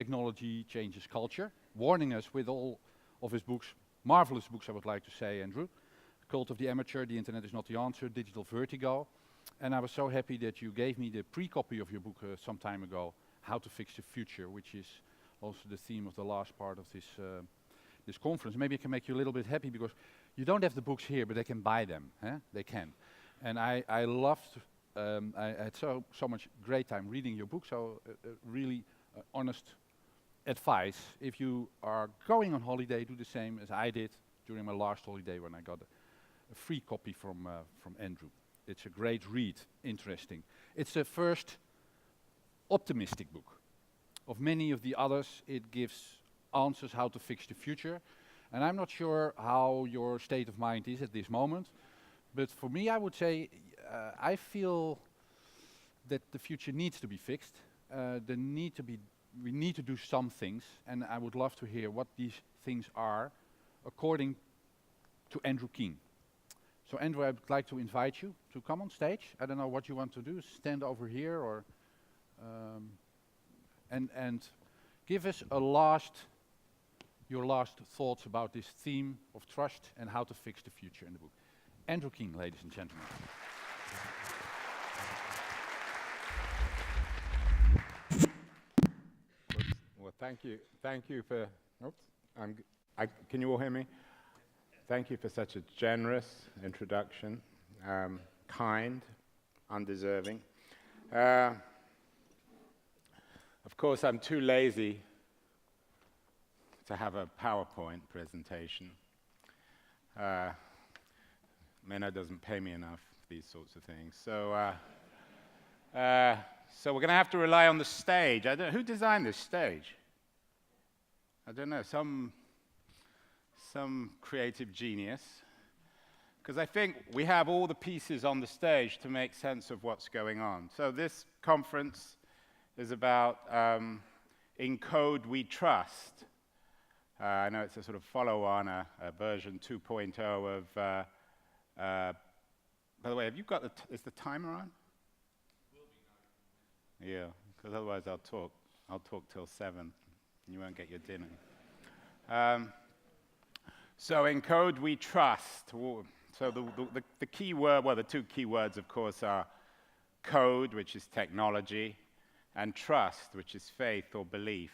Technology Changes Culture, warning us with all of his books, marvelous books I would like to say, Andrew. Cult of the Amateur, The Internet is Not the Answer, Digital Vertigo. And I was so happy that you gave me the pre-copy of your book some time ago, How to Fix the Future, which is also the theme of the last part of this conference. Maybe I can make you a little bit happy because you don't have the books here, but they can buy them. They can. And I loved, I had so much great time reading your book, so really honest advice. If you are going on holiday, do the same as I did during my last holiday when I got a free copy from Andrew. It's a great read, interesting. It's the first optimistic book. Of many of the others, it gives answers how to fix the future. And I'm not sure how your state of mind is at this moment, but for me I would say I feel that the future needs to be fixed. We need to do some things, and I would love to hear what these things are according to Andrew Keen. So Andrew, I would like to invite you to come on stage. I don't know what you want to do, stand over here or and give us your last thoughts about this theme of trust and how to fix the future in the book. Andrew Keen, ladies and gentlemen. Well, thank you for. Oops, can you all hear me? Thank you for such a generous introduction, kind, undeserving. Of course, I'm too lazy to have a PowerPoint presentation. Menno doesn't pay me enough for these sorts of things. So we're going to have to rely on the stage. Who designed this stage? I don't know, some creative genius. Because I think we have all the pieces on the stage to make sense of what's going on. So this conference is about In Code We Trust. I know it's a sort of follow-on, a version 2.0 of, by the way, have you got is the timer on? Will be now. Yeah, because otherwise I'll talk till 7, and you won't get your dinner. So in Code We Trust. So the key word, well, the two key words, of course, are code, which is technology, and trust, which is faith or belief.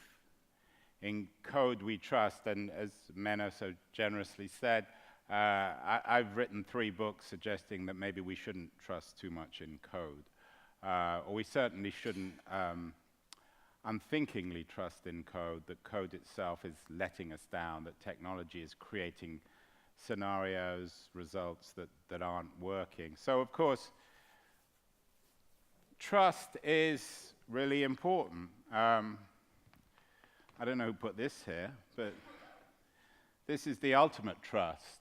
In Code We Trust, and as Menno so generously said, I've written 3 books suggesting that maybe we shouldn't trust too much in code. Or we certainly shouldn't unthinkingly trust in code, that code itself is letting us down, that technology is creating scenarios, results that aren't working. So, of course, trust is really important. I don't know who put this here, but this is the ultimate trust,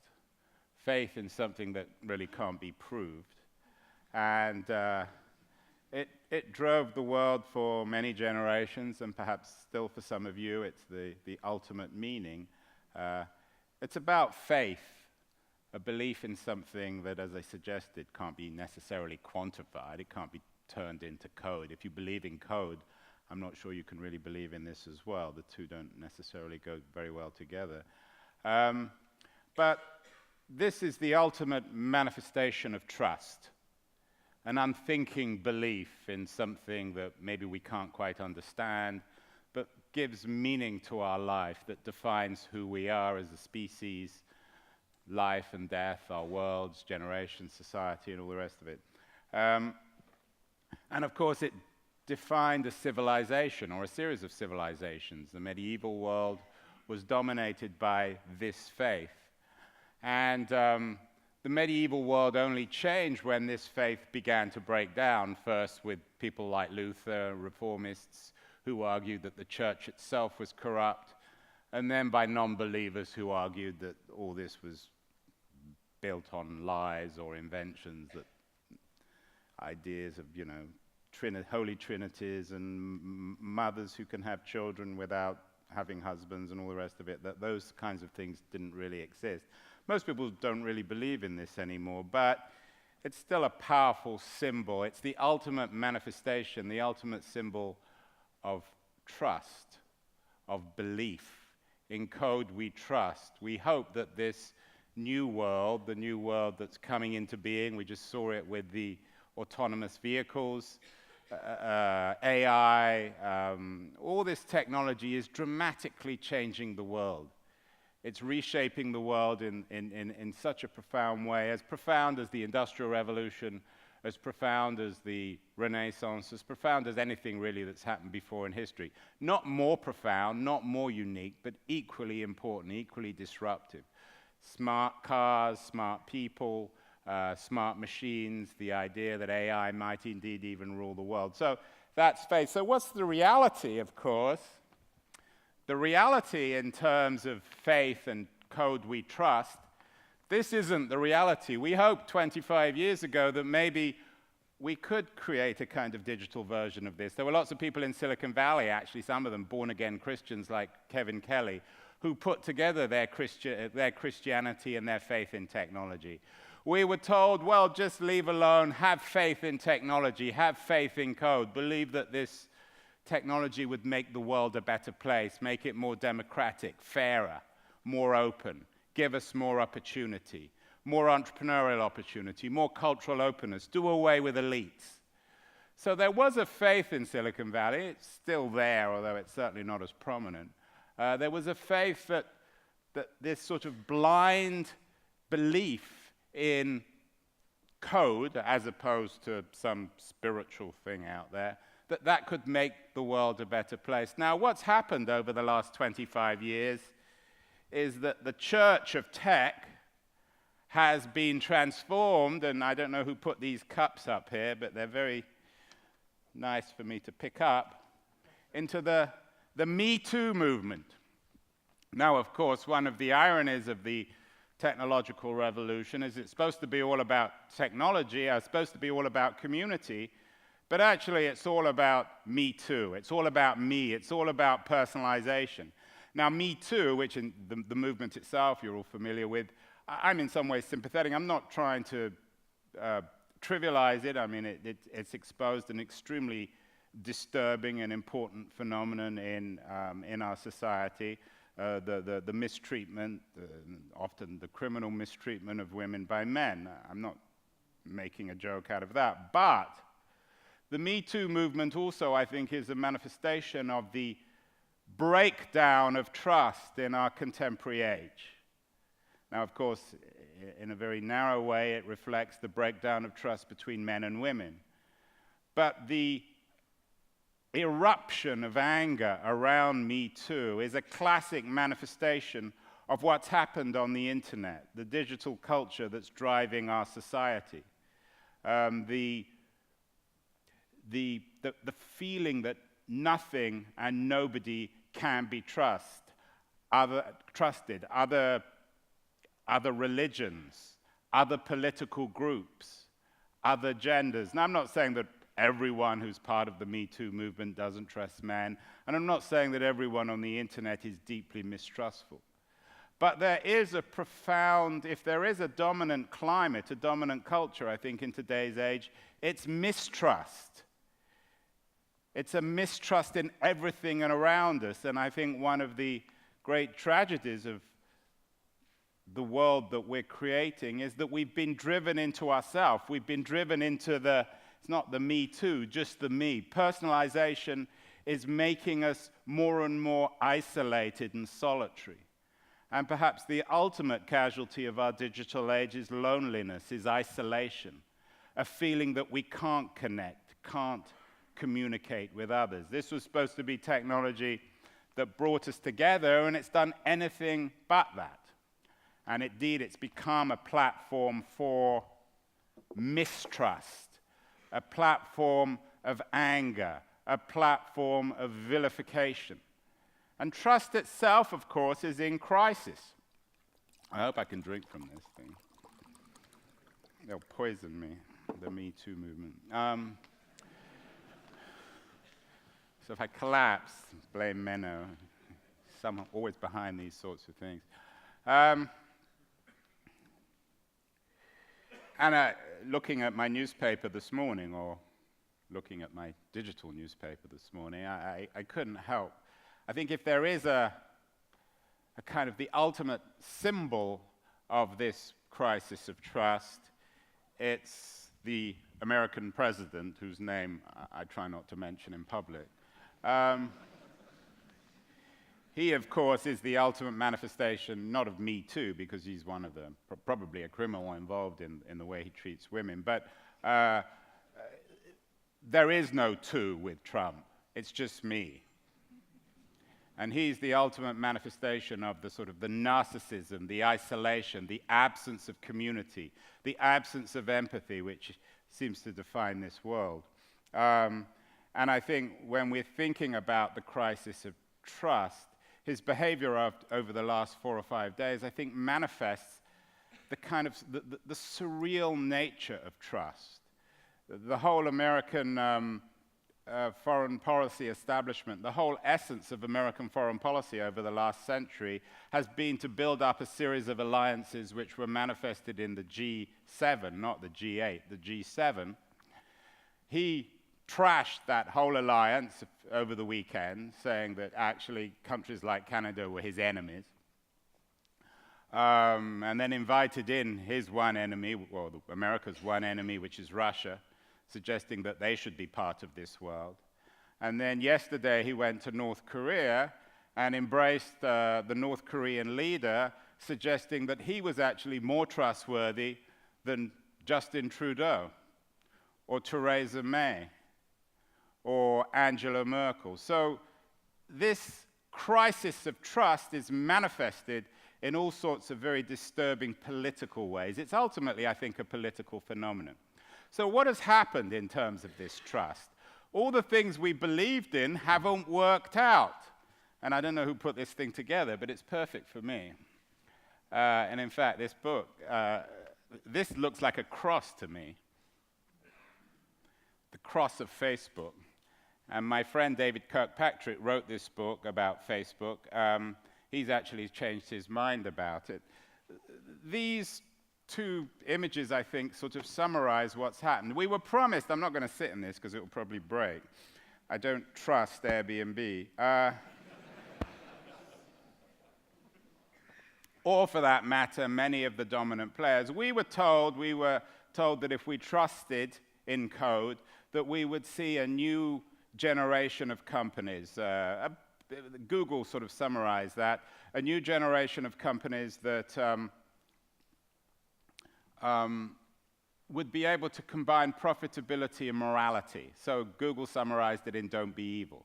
faith in something that really can't be proved. And it drove the world for many generations, and perhaps still for some of you, it's the ultimate meaning. It's about faith, a belief in something that, as I suggested, can't be necessarily quantified. It can't be turned into code. If you believe in code, I'm not sure you can really believe in this as well. The two don't necessarily go very well together. But this is the ultimate manifestation of trust, an unthinking belief in something that maybe we can't quite understand, but gives meaning to our life, that defines who we are as a species, life and death, our worlds, generations, society, and all the rest of it. And of course, it defined a civilization, or a series of civilizations. The medieval world was dominated by this faith. And the medieval world only changed when this faith began to break down, first with people like Luther, reformists, who argued that the church itself was corrupt, and then by non-believers who argued that all this was built on lies or inventions, that ideas of, holy trinities and mothers who can have children without having husbands and all the rest of it, that those kinds of things didn't really exist. Most people don't really believe in this anymore, but it's still a powerful symbol. It's the ultimate manifestation, the ultimate symbol of trust. of belief. In code we trust. We hope that this new world, the new world that's coming into being, we just saw it with the autonomous vehicles, AI, all this technology is dramatically changing the world. It's reshaping the world in such a profound way, as profound as the Industrial Revolution, as profound as the Renaissance, as profound as anything really that's happened before in history. Not more profound, not more unique, but equally important, equally disruptive. Smart cars, smart people, smart machines, the idea that AI might indeed even rule the world. So that's faith. So what's the reality, of course? The reality in terms of faith and code we trust, this isn't the reality. We hoped 25 years ago that maybe we could create a kind of digital version of this. There were lots of people in Silicon Valley, actually, some of them born-again Christians like Kevin Kelly, who put together their Christianity and their faith in technology. We were told, well, just leave alone, have faith in technology, have faith in code, believe that this technology would make the world a better place, make it more democratic, fairer, more open, give us more opportunity, more entrepreneurial opportunity, more cultural openness, do away with elites. So there was a faith in Silicon Valley. It's still there, although it's certainly not as prominent. There was a faith that this sort of blind belief in code, as opposed to some spiritual thing out there, that could make the world a better place. Now, what's happened over the last 25 years is that the church of tech has been transformed, and I don't know who put these cups up here, but they're very nice for me to pick up, into the Me Too movement. Now, of course, one of the ironies of the technological revolution is it's supposed to be all about technology, it's supposed to be all about community, but actually it's all about me too. It's all about me. It's all about personalization. Now, Me Too, which in the movement itself you're all familiar with, I'm in some ways sympathetic. I'm not trying to trivialize it. I mean, it's exposed an extremely disturbing and important phenomenon in our society. The mistreatment, often the criminal mistreatment of women by men. I'm not making a joke out of that. But the Me Too movement also, I think, is a manifestation of the breakdown of trust in our contemporary age. Now, of course, in a very narrow way, it reflects the breakdown of trust between men and women. But the eruption of anger around Me Too is a classic manifestation of what's happened on the internet, the digital culture that's driving our society. The feeling that nothing and nobody can be trusted, other religions, other political groups, other genders. Now, I'm not saying that everyone who's part of the Me Too movement doesn't trust men, and I'm not saying that everyone on the internet is deeply mistrustful. But there is a profound, if there is a dominant climate, a dominant culture, I think, in today's age, it's mistrust. It's a mistrust in everything and around us, and I think one of the great tragedies of the world that we're creating is that we've been driven into ourselves. We've been driven into it's not the me too, just the me. Personalization is making us more and more isolated and solitary. And perhaps the ultimate casualty of our digital age is loneliness, is isolation, a feeling that we can't connect, can't communicate with others. This was supposed to be technology that brought us together, and it's done anything but that. And indeed, it's become a platform for mistrust, a platform of anger, a platform of vilification. And trust itself, of course, is in crisis. I hope I can drink from this thing. They'll poison me, the Me Too movement. So if I collapse, blame Menno. Someone always behind these sorts of things. And looking at my newspaper this morning, or looking at my digital newspaper this morning, I couldn't help. I think if there is a kind of the ultimate symbol of this crisis of trust, it's the American president, whose name I try not to mention in public. He, of course, is the ultimate manifestation, not of Me Too, because he's one of the, probably a criminal involved in the way he treats women, but there is no two with Trump. It's just me. And he's the ultimate manifestation of the sort of the narcissism, the isolation, the absence of community, the absence of empathy, which seems to define this world. And I think when we're thinking about the crisis of trust, his behavior over the last 4 or 5 days, I think, manifests the kind of the surreal nature of trust. The whole American foreign policy establishment, the whole essence of American foreign policy over the last century has been to build up a series of alliances which were manifested in the G7, not the G8, the G7. He trashed that whole alliance over the weekend, saying that actually countries like Canada were his enemies, and then invited in his one enemy, well, America's one enemy, which is Russia, suggesting that they should be part of this world. And then yesterday he went to North Korea and embraced the North Korean leader, suggesting that he was actually more trustworthy than Justin Trudeau or Theresa May or Angela Merkel. So this crisis of trust is manifested in all sorts of very disturbing political ways. It's ultimately, I think, a political phenomenon. So what has happened in terms of this trust? All the things we believed in haven't worked out. And I don't know who put this thing together, but it's perfect for me. And in fact, this book, this looks like a cross to me. The cross of Facebook. And my friend David Kirkpatrick wrote this book about Facebook. He's actually changed his mind about it. These two images, I think, sort of summarize what's happened. We were promised, I'm not going to sit in this because it will probably break. I don't trust Airbnb. Or for that matter, many of the dominant players. We were told that if we trusted in code, that we would see a new generation of companies. Google sort of summarized that. A new generation of companies that would be able to combine profitability and morality. So Google summarized it in "Don't be evil."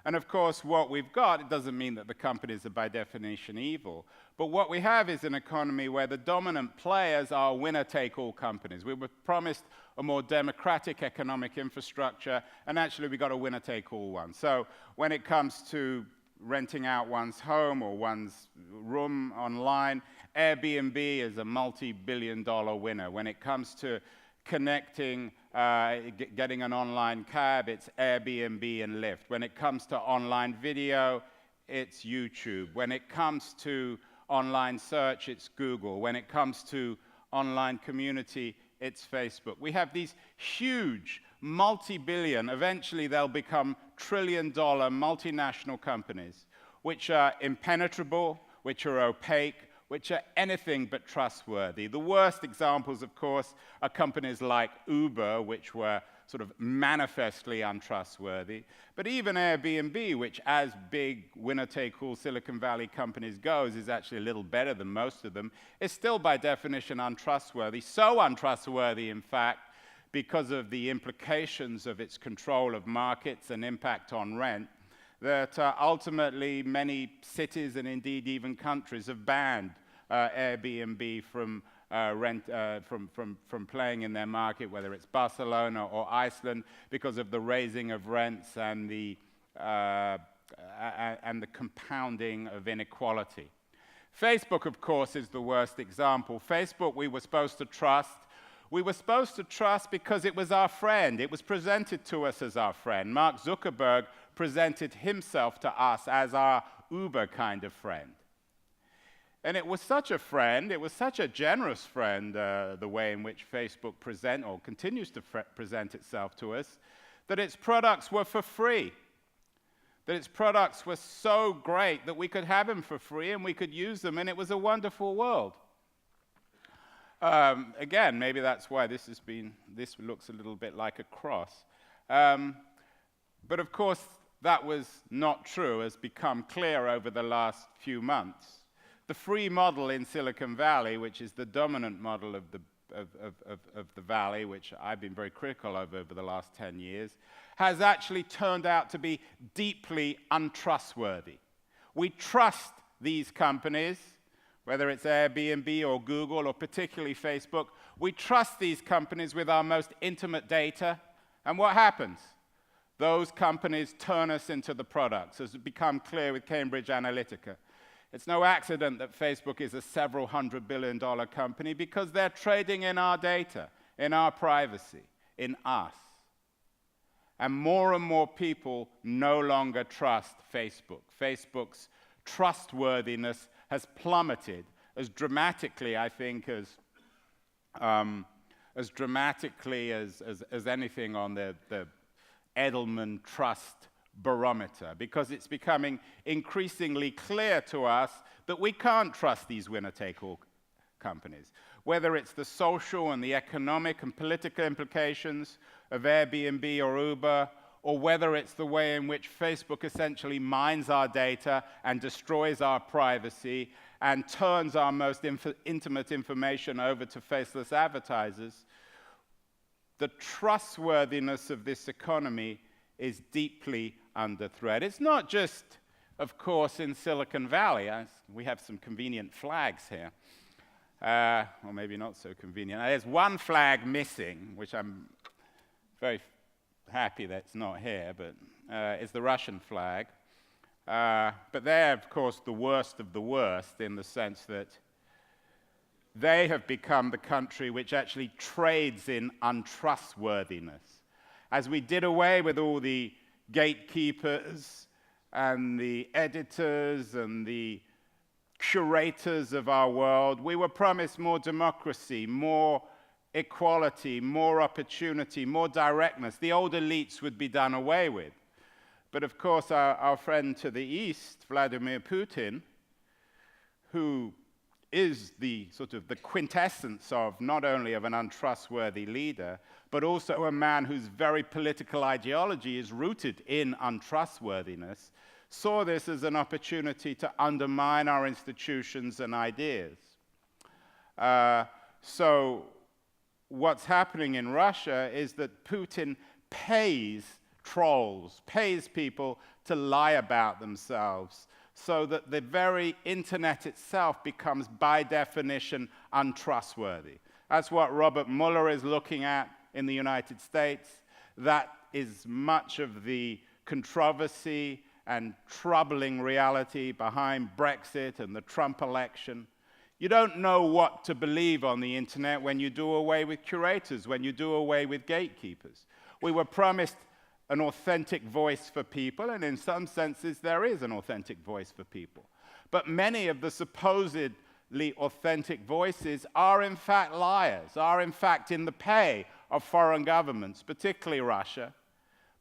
And of course, what we've got, it doesn't mean that the companies are by definition evil, but what we have is an economy where the dominant players are winner-take-all companies. We were promised a more democratic economic infrastructure, and actually we got a winner-take-all one. So when it comes to renting out one's home or one's room online, Airbnb is a multi-billion-dollar winner. When it comes to connecting, getting an online cab, it's Airbnb and Lyft. When it comes to online video, it's YouTube. When it comes to online search, it's Google. When it comes to online community, it's Facebook. We have these huge, multi-billion, eventually they'll become trillion-dollar multinational companies, which are impenetrable, which are opaque, which are anything but trustworthy. The worst examples, of course, are companies like Uber, which were sort of manifestly untrustworthy. But even Airbnb, which as big winner-take-all Silicon Valley companies goes, is actually a little better than most of them, is still by definition untrustworthy. So untrustworthy, in fact, because of the implications of its control of markets and impact on rent, that ultimately many cities and indeed even countries have banned Airbnb from playing in their market, whether it's Barcelona or Iceland, because of the raising of rents and the compounding of inequality. Facebook, of course, is the worst example. Facebook we were supposed to trust. We were supposed to trust because it was our friend. It was presented to us as our friend. Mark Zuckerberg presented himself to us as our Uber kind of friend. And it was such a friend, it was such a generous friend, the way in which Facebook continues to present itself to us, that its products were for free. that its products were so great that we could have them for free and we could use them, and it was a wonderful world. Again, maybe that's why this looks a little bit like a cross. But of course, that was not true, has become clear over the last few months. The free model in Silicon Valley, which is the dominant model of the Valley, which I've been very critical of over the last 10 years, has actually turned out to be deeply untrustworthy. We trust these companies, whether it's Airbnb or Google or particularly Facebook, we trust these companies with our most intimate data, and what happens? Those companies turn us into the products, as has become clear with Cambridge Analytica. It's no accident that Facebook is a several $100 billion company, because they're trading in our data, in our privacy, in us. And more people no longer trust Facebook. Facebook's trustworthiness has plummeted as dramatically, I think, as dramatically as anything on the Edelman Trust Barometer, because it's becoming increasingly clear to us that we can't trust these winner-take-all companies. Whether it's the social and the economic and political implications of Airbnb or Uber, or whether it's the way in which Facebook essentially mines our data and destroys our privacy and turns our most intimate information over to faceless advertisers, the trustworthiness of this economy is deeply under threat. It's not just, of course, in Silicon Valley. We have some convenient flags here. Or maybe not so convenient. There's one flag missing, which I'm very happy that's not here, but it's the Russian flag. But they're, of course, the worst of the worst, in the sense that they have become the country which actually trades in untrustworthiness. As we did away with all the gatekeepers and the editors and the curators of our world, we were promised more democracy, more equality, more opportunity, more directness. The old elites would be done away with. But of course, our friend to the east, Vladimir Putin, who is the sort of the quintessence of not only of an untrustworthy leader, but also a man whose very political ideology is rooted in untrustworthiness, saw this as an opportunity to undermine our institutions and ideas. So what's happening in Russia is that Putin pays trolls, pays people to lie about themselves, so that the very internet itself becomes, by definition, untrustworthy. That's what Robert Mueller is looking at in the United States. That is much of the controversy and troubling reality behind Brexit and the Trump election. You don't know what to believe on the internet when you do away with curators, when you do away with gatekeepers. We were promised an authentic voice for people, and in some senses there is an authentic voice for people. But many of the supposedly authentic voices are in fact liars, are in fact in the pay of foreign governments, particularly Russia,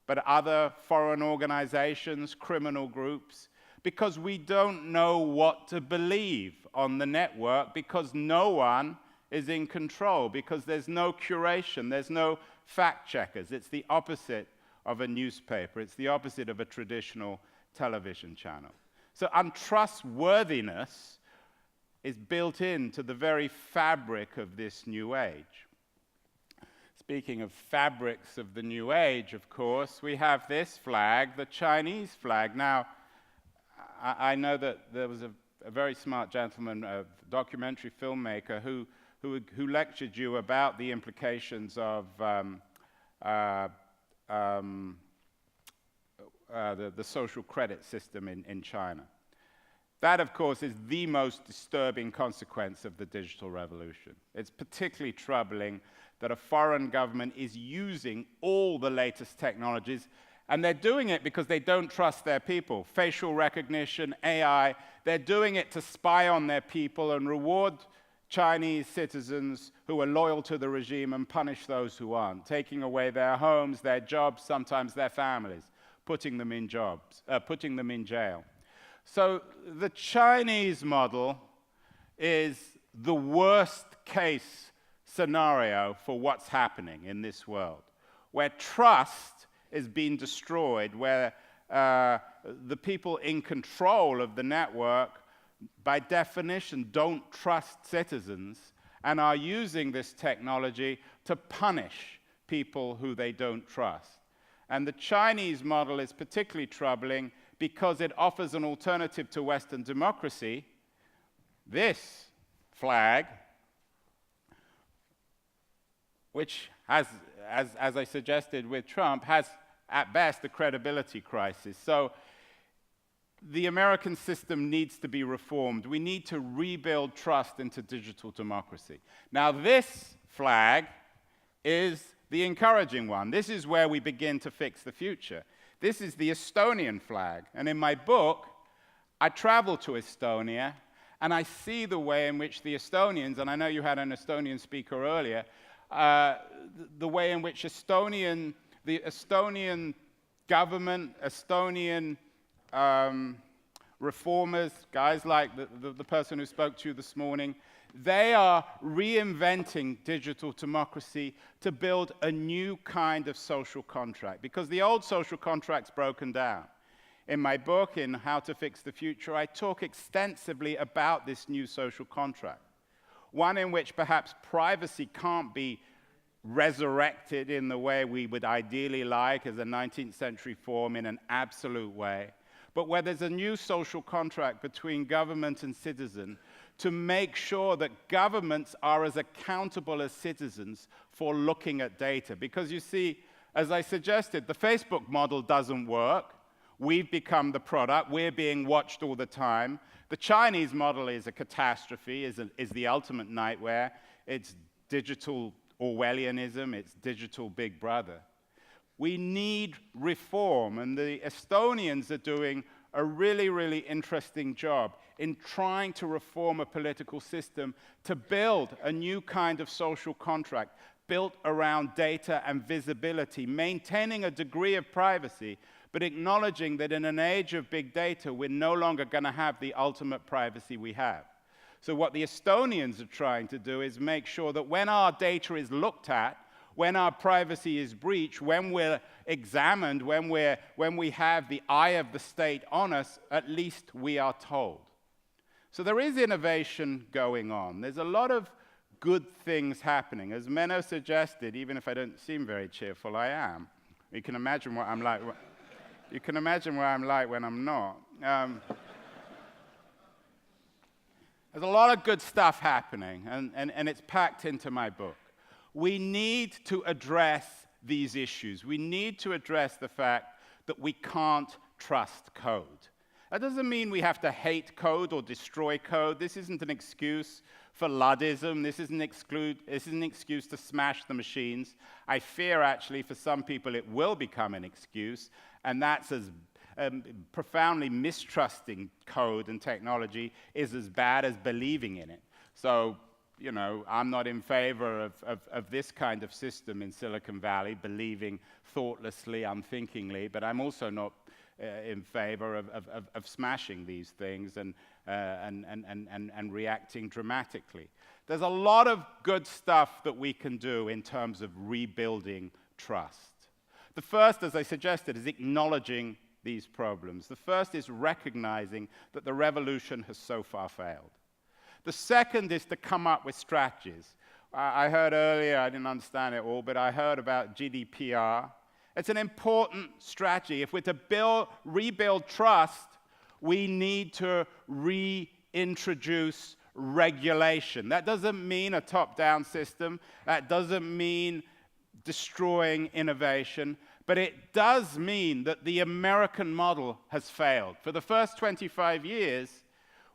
but other foreign organizations, criminal groups, because we don't know what to believe on the network, because no one is in control, because there's no curation, there's no fact checkers. It's the opposite of a newspaper. It's the opposite of a traditional television channel. So untrustworthiness is built into the very fabric of this new age. Speaking of fabrics of the new age, of course, we have this flag, the Chinese flag. Now, I know that there was a very smart gentleman, a documentary filmmaker, who lectured you about the implications of the social credit system in China. That, of course, is the most disturbing consequence of the digital revolution. It's particularly troubling that a foreign government is using all the latest technologies, and they're doing it because they don't trust their people. Facial recognition, AI, they're doing it to spy on their people and reward Chinese citizens who are loyal to the regime and punish those who aren't, taking away their homes, their jobs, sometimes their families. putting them in putting them in jail. So the Chinese model is the worst case scenario for what's happening in this world, where trust is being destroyed, where the people in control of the network, by definition, don't trust citizens and are using this technology to punish people who they don't trust. And the Chinese model is particularly troubling because it offers an alternative to Western democracy. This flag, which has, as I suggested with Trump, has at best a credibility crisis. So the American system needs to be reformed. We need to rebuild trust into digital democracy. Now, this flag is the encouraging one. This is where we begin to fix the future. This is the Estonian flag. And in my book, I travel to Estonia, and I see the way in which the Estonians, and I know you had an Estonian speaker earlier, the way in which the Estonian government, Estonian reformers, guys like the person who spoke to you this morning, they are reinventing digital democracy to build a new kind of social contract, because the old social contract's broken down. In my book, in How to Fix the Future, I talk extensively about this new social contract, one in which perhaps privacy can't be resurrected in the way we would ideally like as a 19th century form in an absolute way, but where there's a new social contract between government and citizen to make sure that governments are as accountable as citizens for looking at data. Because you see, as I suggested, the Facebook model doesn't work. We've become the product. We're being watched all the time. The Chinese model is a catastrophe, is the ultimate nightmare. It's digital Orwellianism. It's digital Big Brother. We need reform, and the Estonians are doing a really, really interesting job in trying to reform a political system to build a new kind of social contract built around data and visibility, maintaining a degree of privacy, but acknowledging that in an age of big data, we're no longer going to have the ultimate privacy we have. So what the Estonians are trying to do is make sure that when our data is looked at, when our privacy is breached, when we're examined, when we have the eye of the state on us, at least we are told. So there is innovation going on. There's a lot of good things happening. As Menno suggested, even if I don't seem very cheerful, I am. You can imagine what I'm like. You can imagine what I'm like when I'm not. There's a lot of good stuff happening, and it's packed into my book. We need to address these issues. We need to address the fact that we can't trust code. That doesn't mean we have to hate code or destroy code. This isn't an excuse for Luddism. This isn't an excuse to smash the machines. I fear, actually, for some people it will become an excuse, and that's as profoundly mistrusting code and technology is as bad as believing in it. So, you know, I'm not in favor of this kind of system in Silicon Valley, believing thoughtlessly, unthinkingly, but I'm also not in favor of smashing these things and reacting dramatically. There's a lot of good stuff that we can do in terms of rebuilding trust. The first, as I suggested, is acknowledging these problems. The first is recognizing that the revolution has so far failed. The second is to come up with strategies. I heard earlier, I didn't understand it all, but I heard about GDPR. It's an important strategy. If we're to rebuild trust, we need to reintroduce regulation. That doesn't mean a top-down system. That doesn't mean destroying innovation. But it does mean that the American model has failed. For the first 25 years,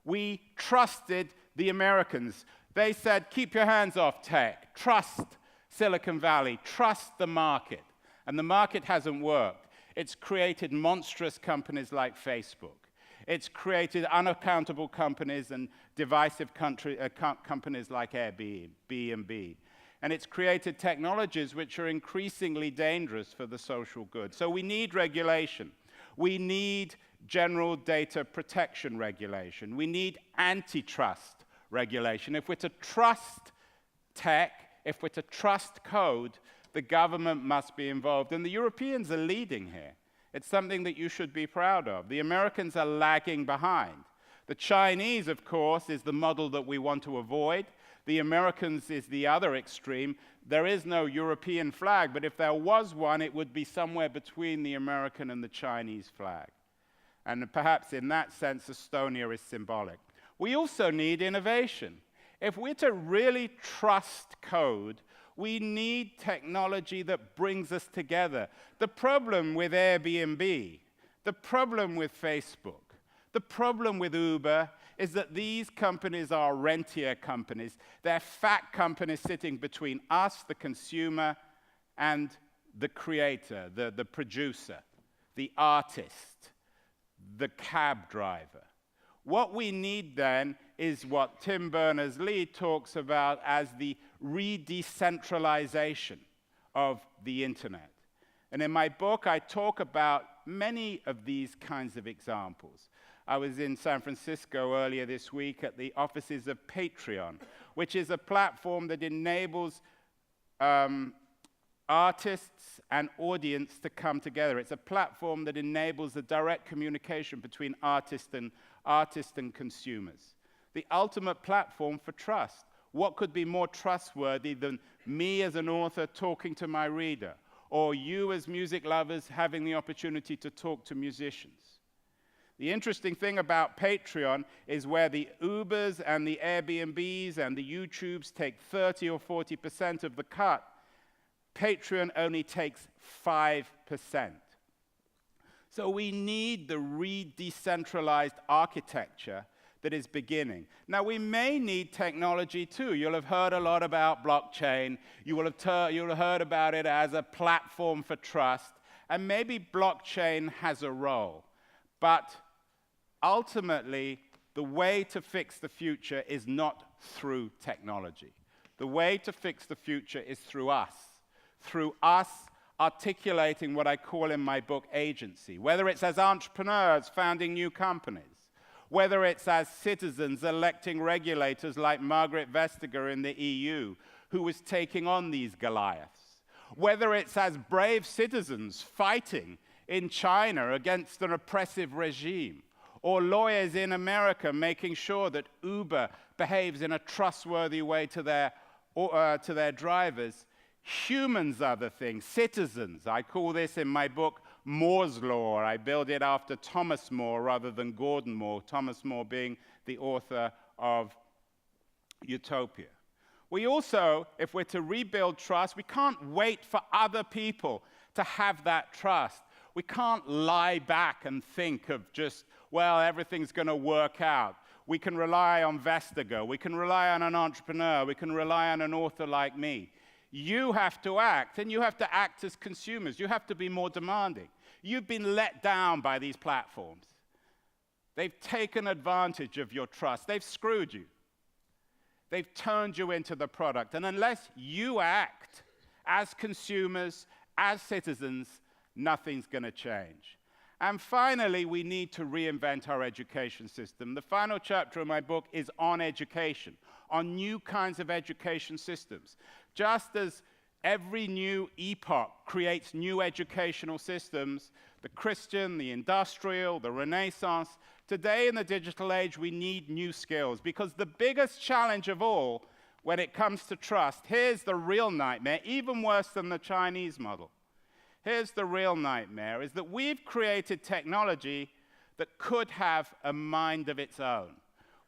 we trusted the Americans. They said, keep your hands off tech. Trust Silicon Valley. Trust the market. And the market hasn't worked. It's created monstrous companies like Facebook. It's created unaccountable companies and divisive companies like Airbnb. And it's created technologies which are increasingly dangerous for the social good. So we need regulation. We need general data protection regulation. We need antitrust regulation. If we're to trust tech, if we're to trust code, the government must be involved. And the Europeans are leading here. It's something that you should be proud of. The Americans are lagging behind. The Chinese, of course, is the model that we want to avoid. The Americans is the other extreme. There is no European flag, but if there was one, it would be somewhere between the American and the Chinese flag. And perhaps in that sense, Estonia is symbolic. We also need innovation. If we're to really trust code, we need technology that brings us together. The problem with Airbnb, the problem with Facebook, the problem with Uber is that these companies are rentier companies. They're fat companies sitting between us, the consumer, and the creator, the producer, the artist, the cab driver. What we need then is what Tim Berners-Lee talks about as the re-decentralization of the internet. And in my book, I talk about many of these kinds of examples. I was in San Francisco earlier this week at the offices of Patreon, which is a platform that enables artists and audience to come together. It's a platform that enables the direct communication between artists and consumers. The ultimate platform for trust. What could be more trustworthy than me as an author talking to my reader, or you as music lovers having the opportunity to talk to musicians? The interesting thing about Patreon is where the Ubers and the Airbnbs and the YouTubes take 30 or 40% of the cut, Patreon only takes 5%. So we need the re-decentralized architecture that is beginning. Now, we may need technology too. You'll have heard a lot about blockchain. You'll have heard about it as a platform for trust. And maybe blockchain has a role. But ultimately, the way to fix the future is not through technology. The way to fix the future is through us articulating what I call in my book agency, whether it's as entrepreneurs founding new companies, whether it's as citizens electing regulators like Margrethe Vestager in the EU, who was taking on these Goliaths, whether it's as brave citizens fighting in China against an oppressive regime, or lawyers in America making sure that Uber behaves in a trustworthy way to their drivers. Humans are the thing, citizens. I call this in my book Moore's Law. I build it after Thomas More rather than Gordon Moore, Thomas More being the author of Utopia. We also, if we're to rebuild trust, we can't wait for other people to have that trust. We can't lie back and think of just, well, everything's going to work out. We can rely on Vestager. We can rely on an entrepreneur. We can rely on an author like me. You have to act, and you have to act as consumers. You have to be more demanding. You've been let down by these platforms. They've taken advantage of your trust. They've screwed you. They've turned you into the product. And unless you act as consumers, as citizens, nothing's going to change. And finally, we need to reinvent our education system. The final chapter of my book is on education, on new kinds of education systems. Just as every new epoch creates new educational systems, the Christian, the industrial, the Renaissance, today in the digital age, we need new skills, because the biggest challenge of all when it comes to trust, here's the real nightmare, even worse than the Chinese model. Here's the real nightmare, is that we've created technology that could have a mind of its own.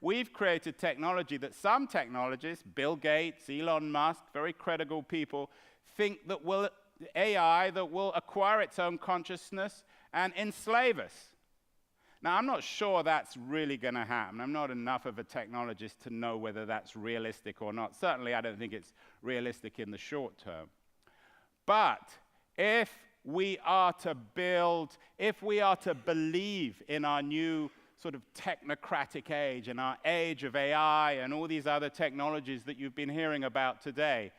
We've created technology that some technologists, Bill Gates, Elon Musk, very credible people, think that AI that will acquire its own consciousness and enslave us. Now, I'm not sure that's really going to happen. I'm not enough of a technologist to know whether that's realistic or not. Certainly, I don't think it's realistic in the short term. But if we are to build, if we are to believe in our new sort of technocratic age and our age of AI and all these other technologies that you've been hearing about today,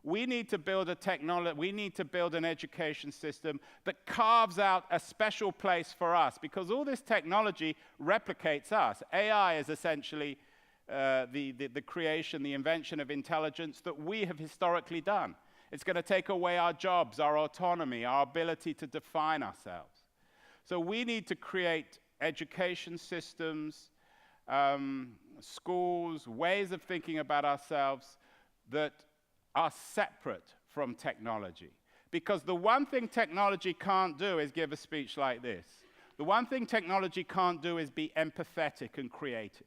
We need to build a technology, we need to build an education system that carves out a special place for us, because all this technology replicates us. AI is essentially the creation, the invention of intelligence that we have historically done. It's going to take away our jobs, our autonomy, our ability to define ourselves. So we need to create education systems, schools, ways of thinking about ourselves that are separate from technology. Because the one thing technology can't do is give a speech like this. The one thing technology can't do is be empathetic and creative.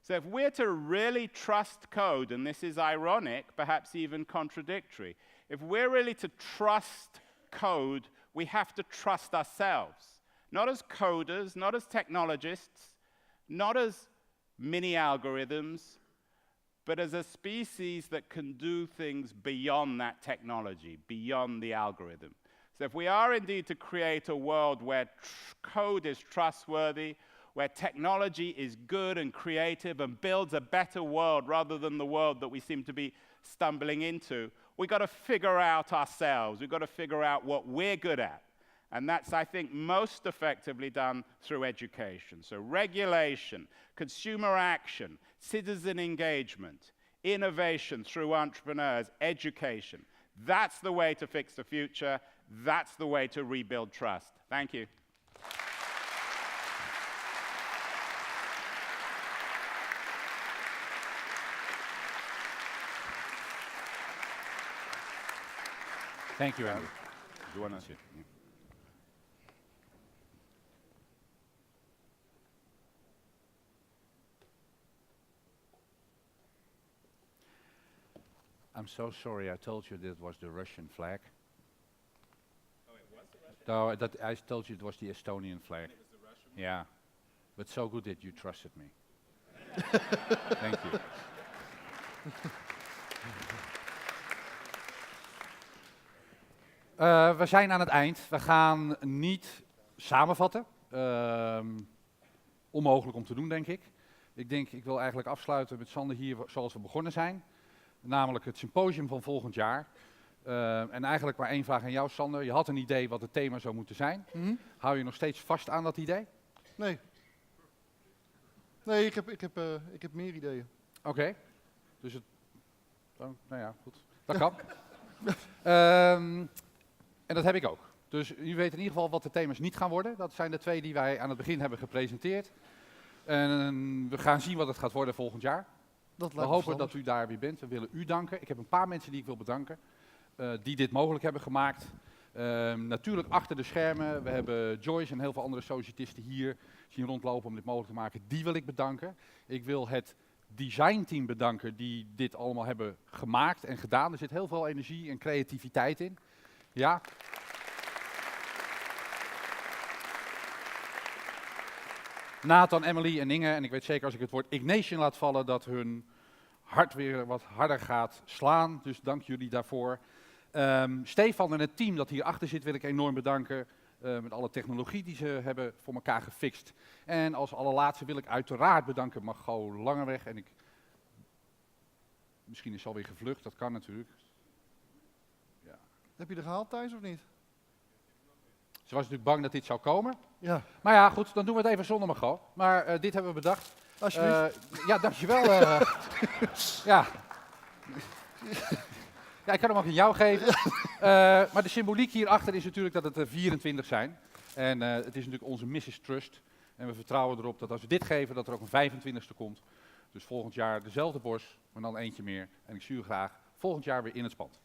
So if we're to really trust code, and this is ironic, perhaps even contradictory, if we're really to trust code, we have to trust ourselves. Not as coders, not as technologists, not as mini algorithms, but as a species that can do things beyond that technology, beyond the algorithm. So if we are indeed to create a world where code is trustworthy, where technology is good and creative and builds a better world rather than the world that we seem to be stumbling into, we've got to figure out ourselves. We've got to figure out what we're good at. And that's, I think, most effectively done through education. So regulation, consumer action, citizen engagement, innovation through entrepreneurs, education. That's the way to fix the future. That's the way to rebuild trust. Thank you. Thank you, Andrew. Do you want to? I'm so sorry I told you that was the Russian flag. Oh, it was the Russian? No, I told you it was the Estonian flag. It was the Russian? Yeah, but so good that you trusted me. Thank you. We zijn aan het eind. We gaan niet samenvatten. Onmogelijk om te doen, denk ik. Ik wil eigenlijk afsluiten met Sander hier zoals we begonnen zijn. Namelijk het symposium van volgend jaar. En eigenlijk maar één vraag aan jou, Sander. Je had een idee wat het thema zou moeten zijn. Hou je nog steeds vast aan dat idee? Nee. Nee, ik heb meer ideeën. Oké. Dus het... Oh, nou ja, goed. Dat kan. En dat heb ik ook. Dus u weet in ieder geval wat de thema's niet gaan worden. Dat zijn de twee die wij aan het begin hebben gepresenteerd. En we gaan zien wat het gaat worden volgend jaar. We hopen dat u daar weer bent. We willen u danken. Ik heb een paar mensen die ik wil bedanken. Die dit mogelijk hebben gemaakt. Natuurlijk achter de schermen. We hebben Joyce en heel veel andere sociëtisten hier zien rondlopen om dit mogelijk te maken. Die wil ik bedanken. Ik wil het designteam bedanken die dit allemaal hebben gemaakt en gedaan. Er zit heel veel energie en creativiteit in. Ja. Nathan, Emily en Inge, en ik weet zeker als ik het woord Ignatian laat vallen, dat hun hart weer wat harder gaat slaan. Dus dank jullie daarvoor. Stefan en het team dat hierachter zit wil ik enorm bedanken. Met alle technologie die ze hebben voor elkaar gefixt. En als allerlaatste wil ik uiteraard bedanken Margot Langeweg. En misschien is ze alweer gevlucht, dat kan natuurlijk. Ja. Heb je er gehaald, Thijs, of niet? Ze was natuurlijk bang dat dit zou komen. Ja. Maar ja, goed, dan doen we het even zonder Margot. Maar dit hebben we bedacht. Alsjeblieft. Ja, dankjewel. Ja. Ja, ik kan hem ook aan jou geven. Maar de symboliek hierachter is natuurlijk dat het er 24 zijn. En het is natuurlijk onze Mrs. Trust. En we vertrouwen erop dat als we dit geven, dat er ook een 25ste komt. Dus volgend jaar dezelfde bos, maar dan eentje meer. En ik zie u graag volgend jaar weer in het pand.